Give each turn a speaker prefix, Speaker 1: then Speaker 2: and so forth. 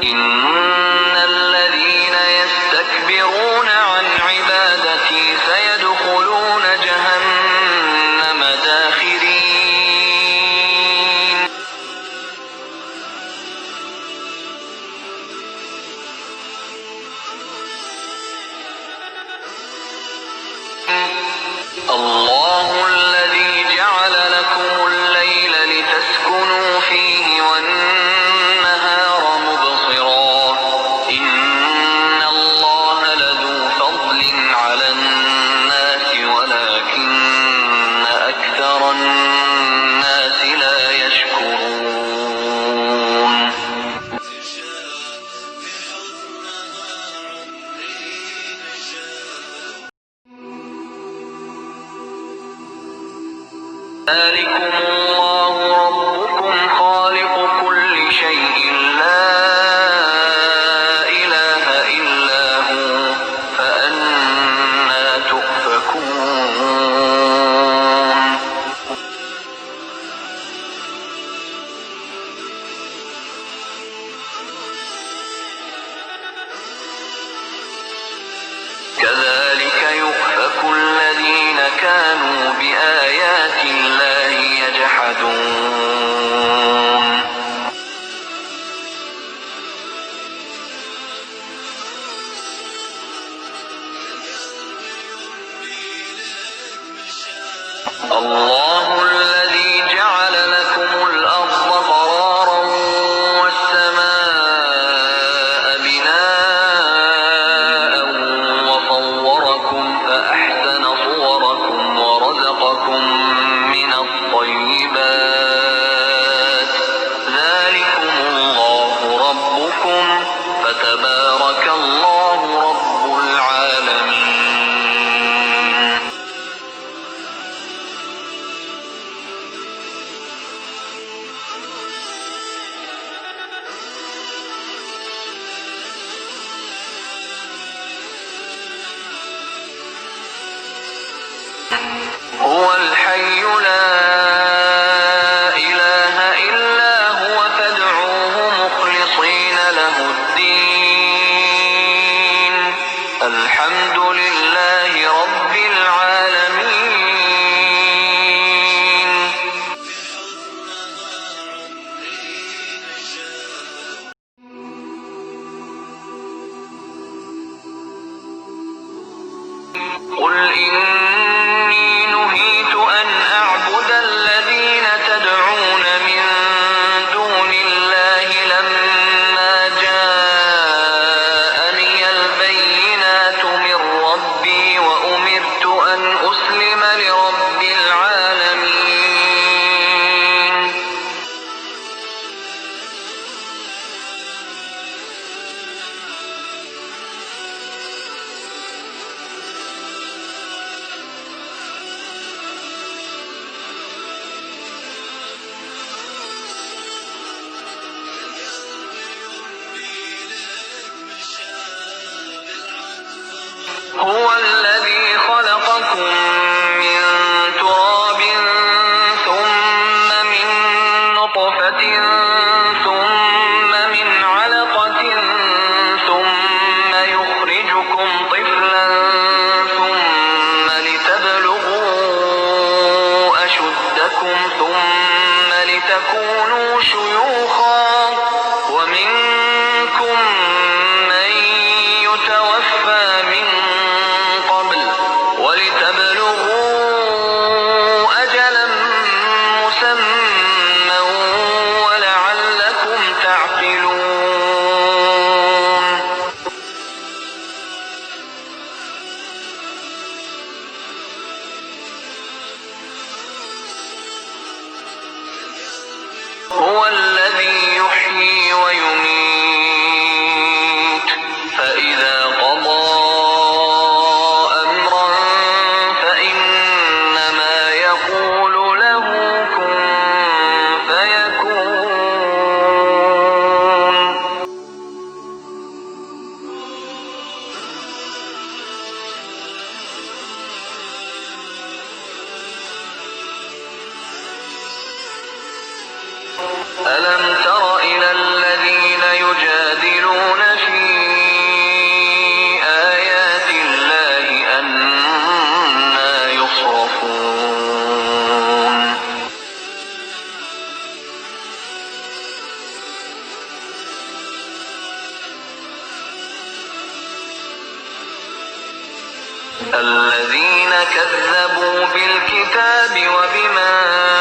Speaker 1: إن الذين يستكبرون عن عبادتي سيدخلون جهنم داخرين الله الذي جعل لكم الليل لتسكنوا فيه والنهار مبصرا إن الله لذو فضل على الناس ولكن أكثر الناس لا يشكرون ذلكم الله ربكم خالق كل شيء لا إله إلا هو فأنى تؤفكون كذلك يؤفك الذين كانوا بآيات الله يجحدون الله الذي جعل لكم الأرض قرارا والسماء بناء وصوركم فأحسن صوركم ورزقكم من الطيبات ذلكم الله ربكم فتبارك الله رب العالمين هو الحي لا إله إلا هو فادعوه مخلصين له الدين الحمد لله رب العالمين قل إني نهيت أن أعبد الذين تدعون من دون الله لما جاءني البينات من ربي وأمرت أن أسلم لرب العالمين هو الذي خلقكم من تراب ثم من نطفة ثم من علقة ثم يخرجكم طفلا ثم لتبلغوا أشدكم ثم لتكونوا شيوخا ومنكم من يتوفى من قبل ولتبلغوا أجلا مسمى ولعلكم تعقلون هو الذي يحيي ويميت فإذا قضى أمرا فإنما يقول له كن فيكون ألم تر إلى الذين يجادلون الذين كذبوا بالكتاب وبما